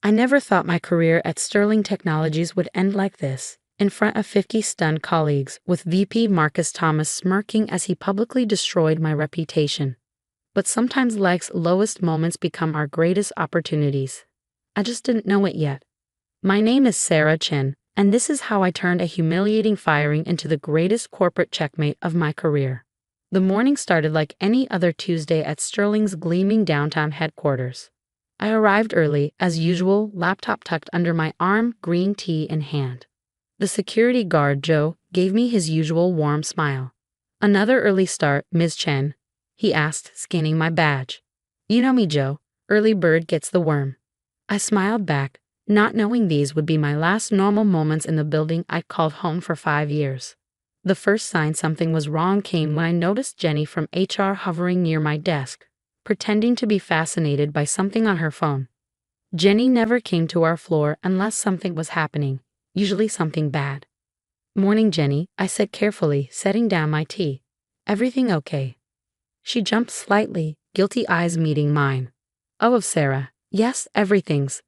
I never thought my career at Sterling Technologies would end like this, in front of 50 stunned colleagues, with VP Marcus Thomas smirking as he publicly destroyed my reputation. But sometimes life's lowest moments become our greatest opportunities. I just didn't know it yet. My name is Sarah Chen, and this is how I turned a humiliating firing into the greatest corporate checkmate of my career. The morning started like any other Tuesday at Sterling's gleaming downtown headquarters. I arrived early, as usual, laptop tucked under my arm, green tea in hand. The security guard, Joe, gave me his usual warm smile. "Another early start, Ms. Chen?" he asked, scanning my badge. "You know me, Joe. Early bird gets the worm." I smiled back, not knowing these would be my last normal moments in the building I'd called home for 5 years. The first sign something was wrong came when I noticed Jenny from HR hovering near my desk, pretending to be fascinated by something on her phone. Jenny never came to our floor unless something was happening, usually something bad. "Morning, Jenny," I said carefully, setting down my tea. "Everything okay?" She jumped slightly, guilty eyes meeting mine. "Oh, Sarah, yes, everything's.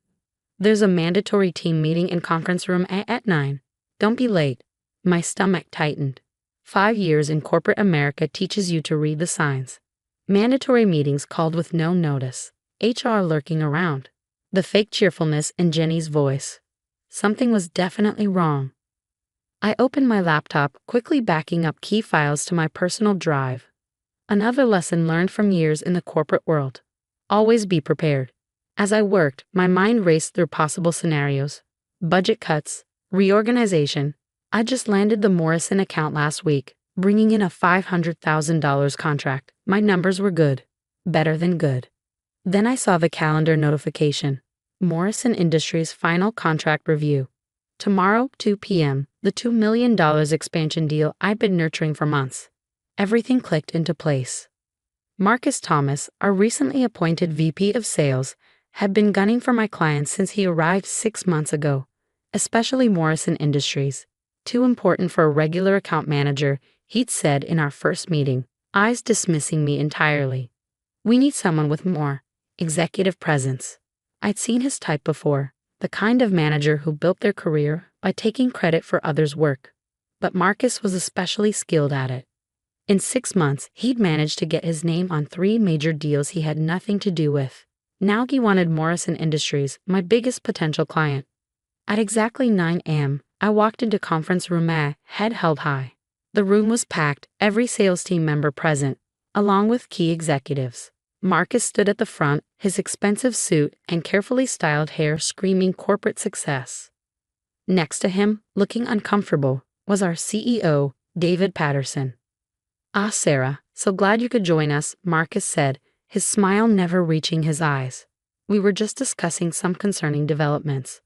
There's a mandatory team meeting in conference room at 9. Don't be late." My stomach tightened. 5 years in corporate America teaches you to read the signs. Mandatory meetings called with no notice. HR lurking around. The fake cheerfulness in Jenny's voice. Something was definitely wrong. I opened my laptop, quickly backing up key files to my personal drive. Another lesson learned from years in the corporate world. Always be prepared. As I worked, my mind raced through possible scenarios. Budget cuts, reorganization. I just landed the Morrison account last week, bringing in a $500,000 contract. My numbers were good. Better than good. Then I saw the calendar notification. Morrison Industries final contract review. Tomorrow, 2 p.m., the $2 million expansion deal I've been nurturing for months. Everything clicked into place. Marcus Thomas, our recently appointed VP of Sales, had been gunning for my clients since he arrived 6 months ago, especially Morrison Industries. Too important for a regular account manager, he'd said in our first meeting, eyes dismissing me entirely. "We need someone with more executive presence." I'd seen his type before, the kind of manager who built their career by taking credit for others' work. But Marcus was especially skilled at it. In 6 months, he'd managed to get his name on 3 major deals he had nothing to do with. Now he wanted Morrison Industries, my biggest potential client. At exactly 9 a.m., I walked into conference room, head held high. The room was packed, every sales team member present, along with key executives. Marcus stood at the front, his expensive suit and carefully styled hair screaming corporate success. Next to him, looking uncomfortable, was our CEO, David Patterson. "Ah, Sarah, so glad you could join us," Marcus said, his smile never reaching his eyes. "We were just discussing some concerning developments."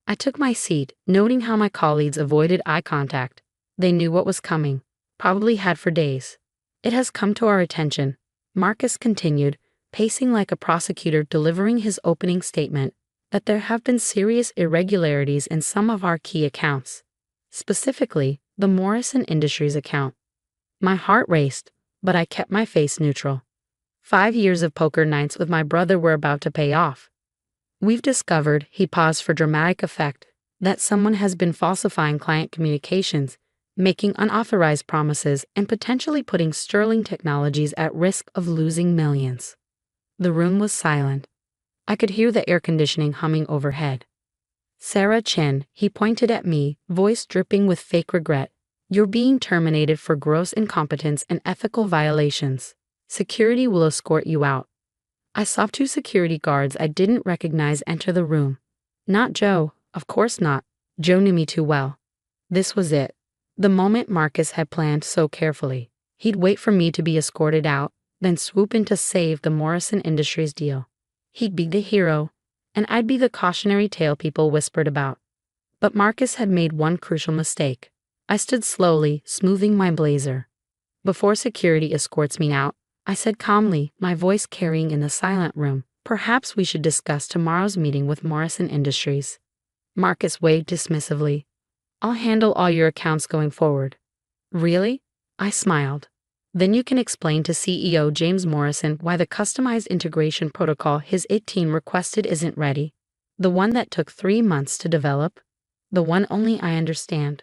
I took my seat, noting how my colleagues avoided eye contact. They knew what was coming, probably had for days. "It has come to our attention," Marcus continued, pacing like a prosecutor delivering his opening statement, "that there have been serious irregularities in some of our key accounts. Specifically, the Morrison Industries account." My heart raced, but I kept my face neutral. 5 years of poker nights with my brother were about to pay off. "We've discovered," he paused for dramatic effect, "that someone has been falsifying client communications, making unauthorized promises, and potentially putting Sterling Technologies at risk of losing millions." The room was silent. I could hear the air conditioning humming overhead. "Sarah Chen," he pointed at me, voice dripping with fake regret. "You're being terminated for gross incompetence and ethical violations. Security will escort you out." I saw 2 security guards I didn't recognize enter the room. Not Joe, of course not. Joe knew me too well. This was it. The moment Marcus had planned so carefully. He'd wait for me to be escorted out, then swoop in to save the Morrison Industries deal. He'd be the hero, and I'd be the cautionary tale people whispered about. But Marcus had made one crucial mistake. I stood slowly, smoothing my blazer. "Before security escorts me out," I said calmly, my voice carrying in the silent room, "perhaps we should discuss tomorrow's meeting with Morrison Industries." Marcus waved dismissively. "I'll handle all your accounts going forward." "Really?" I smiled. "Then you can explain to CEO James Morrison why the customized integration protocol his IT team requested isn't ready." The one that took 3 months to develop? The one only I understand.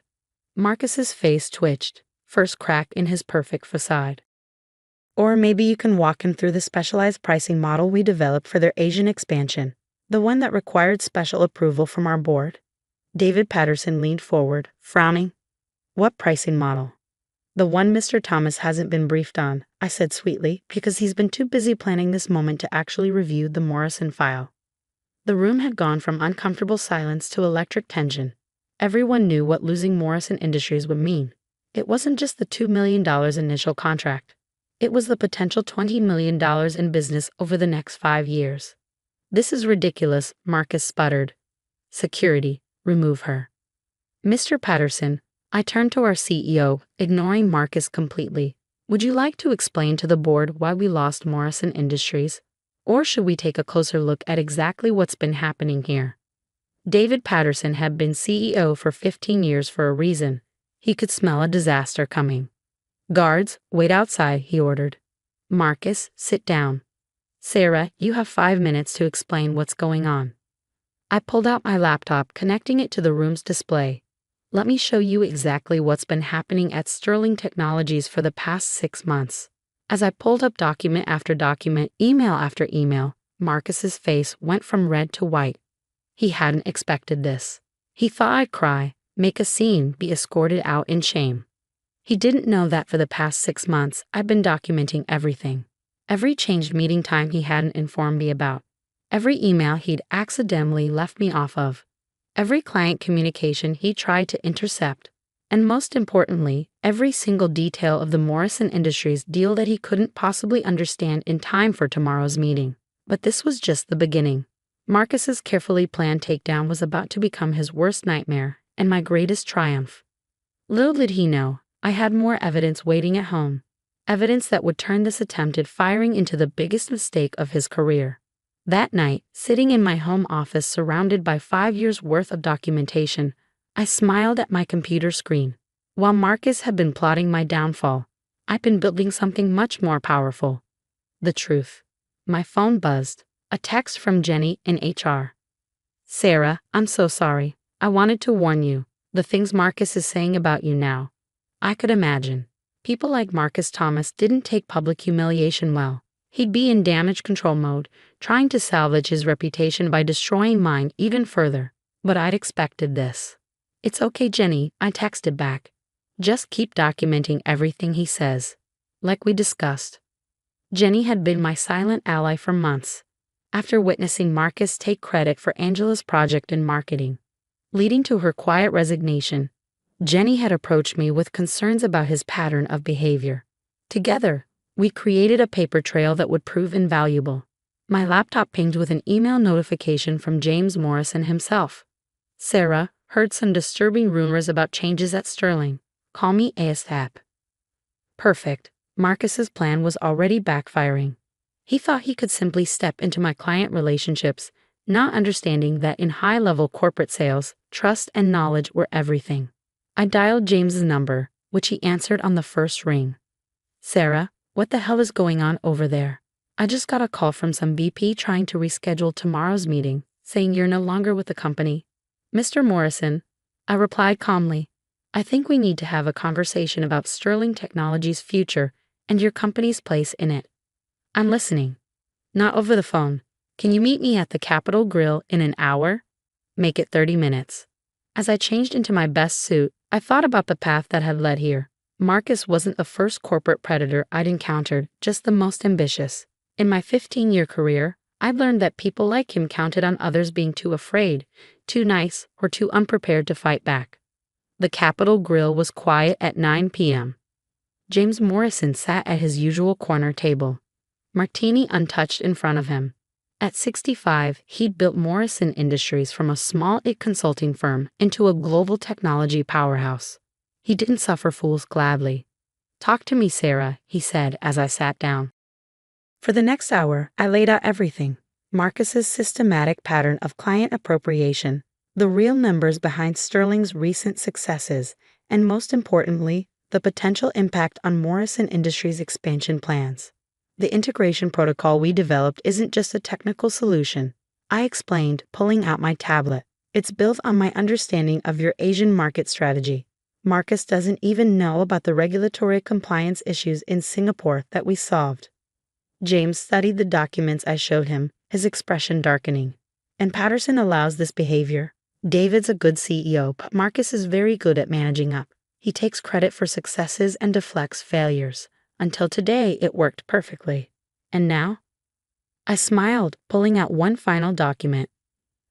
Marcus's face twitched, first crack in his perfect facade. Or maybe you can walk him through the specialized pricing model we developed for their Asian expansion, the one that required special approval from our board. David Patterson leaned forward, frowning. What pricing model? The one Mr. Thomas hasn't been briefed on, I said sweetly, because he's been too busy planning this moment to actually review the Morrison file. The room had gone from uncomfortable silence to electric tension. Everyone knew what losing Morrison Industries would mean. It wasn't just the $2 million initial contract. It was the potential $20 million in business over the next 5 years. This is ridiculous, Marcus sputtered. Security, remove her. Mr. Patterson, I turned to our CEO, ignoring Marcus completely. Would you like to explain to the board why we lost Morrison Industries? Or should we take a closer look at exactly what's been happening here? David Patterson had been CEO for 15 years for a reason. He could smell a disaster coming. Guards, wait outside, he ordered. Marcus, sit down. Sarah, you have 5 minutes to explain what's going on. I pulled out my laptop, connecting it to the room's display. Let me show you exactly what's been happening at Sterling Technologies for the past 6 months. As I pulled up document after document, email after email, Marcus's face went from red to white. He hadn't expected this. He thought I'd cry, make a scene, be escorted out in shame. He didn't know that for the past 6 months, I'd been documenting everything. Every changed meeting time he hadn't informed me about. Every email he'd accidentally left me off of. Every client communication he tried to intercept. And most importantly, every single detail of the Morrison Industries deal that he couldn't possibly understand in time for tomorrow's meeting. But this was just the beginning. Marcus's carefully planned takedown was about to become his worst nightmare and my greatest triumph. Little did he know, I had more evidence waiting at home. Evidence that would turn this attempted firing into the biggest mistake of his career. That night, sitting in my home office surrounded by 5 years' worth of documentation, I smiled at my computer screen. While Marcus had been plotting my downfall, I'd been building something much more powerful. The truth. My phone buzzed. A text from Jenny in HR. Sarah, I'm so sorry. I wanted to warn you. The things Marcus is saying about you now. I could imagine. People like Marcus Thomas didn't take public humiliation well. He'd be in damage control mode, trying to salvage his reputation by destroying mine even further. But I'd expected this. It's okay, Jenny, I texted back. Just keep documenting everything he says. Like we discussed. Jenny had been my silent ally for months. After witnessing Marcus take credit for Angela's project in marketing, leading to her quiet resignation, Jenny had approached me with concerns about his pattern of behavior. Together, we created a paper trail that would prove invaluable. My laptop pinged with an email notification from James Morrison himself. Sarah, heard some disturbing rumors about changes at Sterling. Call me ASAP. Perfect. Marcus's plan was already backfiring. He thought he could simply step into my client relationships, not understanding that in high-level corporate sales, trust and knowledge were everything. I dialed James's number, which he answered on the first ring. Sarah, what the hell is going on over there? I just got a call from some VP trying to reschedule tomorrow's meeting, saying you're no longer with the company. Mr. Morrison, I replied calmly, I think we need to have a conversation about Sterling Technologies' future and your company's place in it. I'm listening. Not over the phone. Can you meet me at the Capitol Grill in an hour? Make it 30 minutes. As I changed into my best suit, I thought about the path that had led here. Marcus wasn't the first corporate predator I'd encountered, just the most ambitious. In my 15-year career, I'd learned that people like him counted on others being too afraid, too nice, or too unprepared to fight back. The Capitol Grill was quiet at 9 p.m. James Morrison sat at his usual corner table, martini untouched in front of him. At 65, he'd built Morrison Industries from a small consulting firm into a global technology powerhouse. He didn't suffer fools gladly. Talk to me, Sarah, he said as I sat down. For the next hour, I laid out everything. Marcus's systematic pattern of client appropriation, the real numbers behind Sterling's recent successes, and most importantly, the potential impact on Morrison Industries' expansion plans. The integration protocol we developed isn't just a technical solution. I explained, pulling out my tablet. It's built on my understanding of your Asian market strategy. Marcus doesn't even know about the regulatory compliance issues in Singapore that we solved. James studied the documents I showed him, his expression darkening. And Patterson allows this behavior. David's a good CEO, but Marcus is very good at managing up. He takes credit for successes and deflects failures. Until today, it worked perfectly. And now? I smiled, pulling out one final document.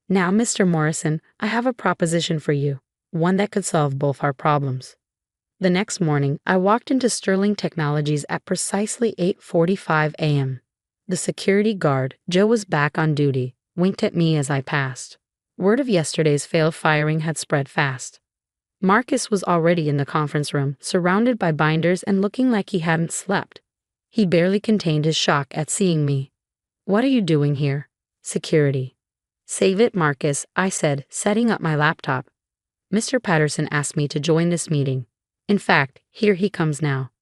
Now, Mr. Morrison, I have a proposition for you, one that could solve both our problems. The next morning, I walked into Sterling Technologies at precisely 8:45 a.m. The security guard, Joe, was back on duty, winked at me as I passed. Word of yesterday's failed firing had spread fast. Marcus was already in the conference room, surrounded by binders and looking like he hadn't slept. He barely contained his shock at seeing me. "What are you doing here?" "Security." "Save it, Marcus," I said, setting up my laptop. "Mr. Patterson asked me to join this meeting. In fact, here he comes now."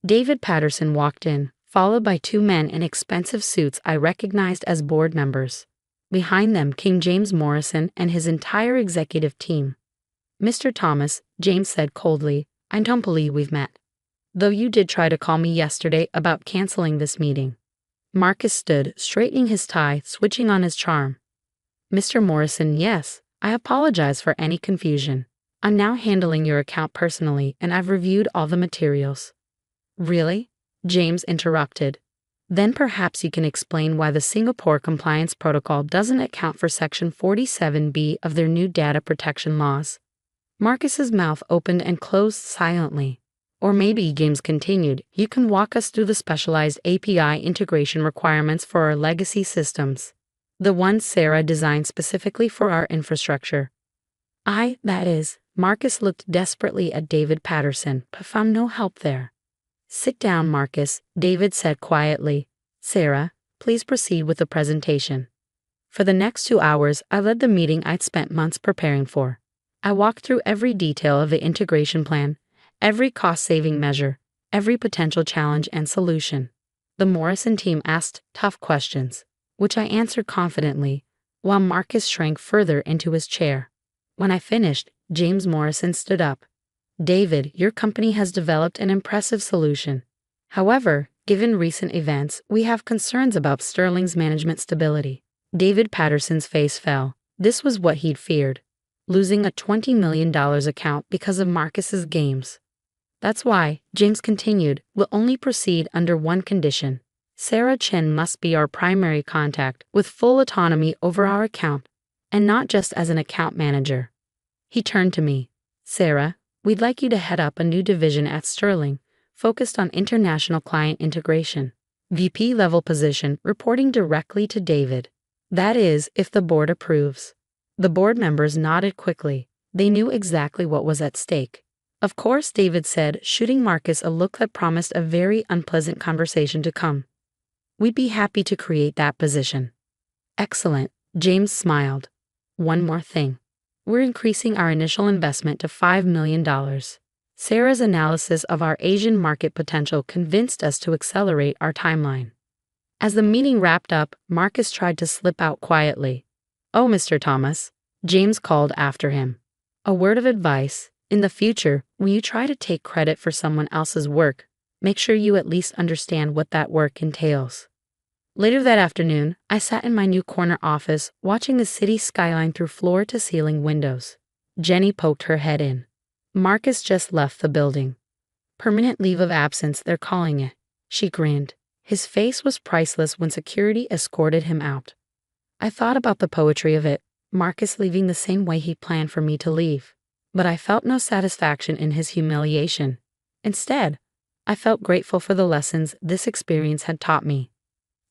David Patterson walked in, followed by two men in expensive suits I recognized as board members. Behind them came James Morrison and his entire executive team. "Mr. Thomas," James said coldly, "I don't believe we've met. Though you did try to call me yesterday about canceling this meeting." Marcus stood, straightening his tie, switching on his charm. "Mr. Morrison, yes, I apologize for any confusion. I'm now handling your account personally, and I've reviewed all the materials." "Really?" James interrupted. "Then perhaps you can explain why the Singapore Compliance Protocol doesn't account for Section 47B of their new data protection laws." Marcus's mouth opened and closed silently. "Or maybe," James continued, "you can walk us through the specialized API integration requirements for our legacy systems, the ones Sarah designed specifically for our infrastructure." That is, Marcus looked desperately at David Patterson, but found no help there. "Sit down, Marcus," David said quietly. "Sarah, please proceed with the presentation." For the next 2 hours, I led the meeting I'd spent months preparing for. I walked through every detail of the integration plan, every cost-saving measure, every potential challenge and solution. The Morrison team asked tough questions, which I answered confidently, while Marcus shrank further into his chair. When I finished, James Morrison stood up. "David, your company has developed an impressive solution. However, given recent events, we have concerns about Sterling's management stability." David Patterson's face fell. This was what he'd feared. Losing a $20 million account because of Marcus's games. "That's why," James continued, "we'll only proceed under one condition. Sarah Chen must be our primary contact with full autonomy over our account, and not just as an account manager." He turned to me. "Sarah, we'd like you to head up a new division at Sterling, focused on international client integration. VP level position reporting directly to David. That is, if the board approves." The board members nodded quickly. They knew exactly what was at stake. "Of course," David said, shooting Marcus a look that promised a very unpleasant conversation to come. "We'd be happy to create that position." "Excellent," James smiled. "One more thing. We're increasing our initial investment to $5 million. Sarah's analysis of our Asian market potential convinced us to accelerate our timeline." As the meeting wrapped up, Marcus tried to slip out quietly. "Oh, Mr. Thomas," James called after him. "A word of advice. In the future, when you try to take credit for someone else's work, make sure you at least understand what that work entails." Later that afternoon, I sat in my new corner office, watching the city skyline through floor-to-ceiling windows. Jenny poked her head in. "Marcus just left the building. Permanent leave of absence, they're calling it." She grinned. His face was priceless when security escorted him out. I thought about the poetry of it, Marcus leaving the same way he planned for me to leave. But I felt no satisfaction in his humiliation. Instead, I felt grateful for the lessons this experience had taught me.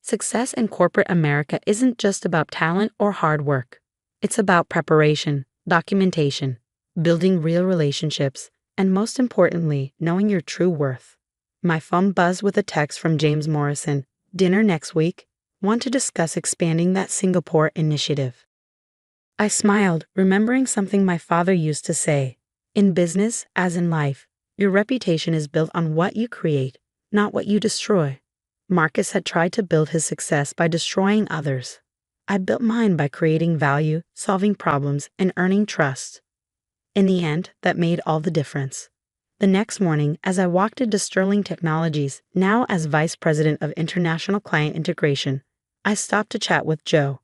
Success in corporate America isn't just about talent or hard work. It's about preparation, documentation, building real relationships, and most importantly, knowing your true worth. My phone buzzed with a text from James Morrison. "Dinner next week? Want to discuss expanding that Singapore initiative." I smiled, remembering something my father used to say. "In business, as in life, your reputation is built on what you create, not what you destroy." Marcus had tried to build his success by destroying others. I built mine by creating value, solving problems, and earning trust. In the end, that made all the difference. The next morning, as I walked into Sterling Technologies, now as Vice President of International Client Integration, I stopped to chat with Joe.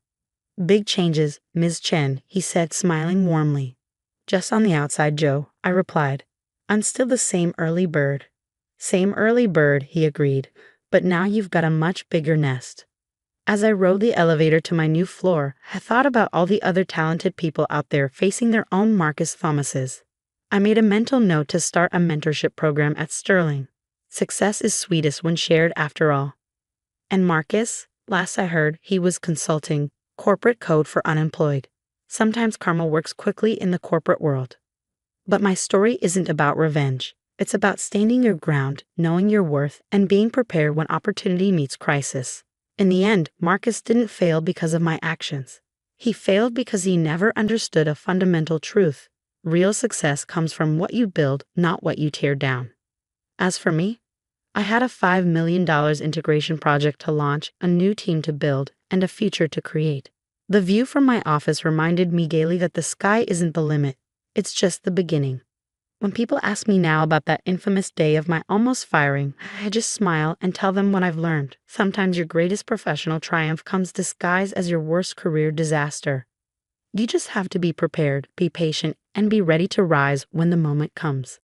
"Big changes, Ms. Chen," he said, smiling warmly. "Just on the outside, Joe," I replied. "I'm still the same early bird." "Same early bird," he agreed, "but now you've got a much bigger nest." As I rode the elevator to my new floor, I thought about all the other talented people out there facing their own Marcus Thomases. I made a mental note to start a mentorship program at Sterling. Success is sweetest when shared, after all. And Marcus, last I heard, he was consulting corporate code for unemployed. Sometimes karma works quickly in the corporate world. But my story isn't about revenge. It's about standing your ground, knowing your worth, and being prepared when opportunity meets crisis. In the end, Marcus didn't fail because of my actions. He failed because he never understood a fundamental truth. Real success comes from what you build, not what you tear down. As for me, I had a $5 million integration project to launch, a new team to build, and a future to create. The view from my office reminded me gaily that the sky isn't the limit, it's just the beginning. When people ask me now about that infamous day of my almost firing, I just smile and tell them what I've learned. Sometimes your greatest professional triumph comes disguised as your worst career disaster. You just have to be prepared, be patient, and be ready to rise when the moment comes.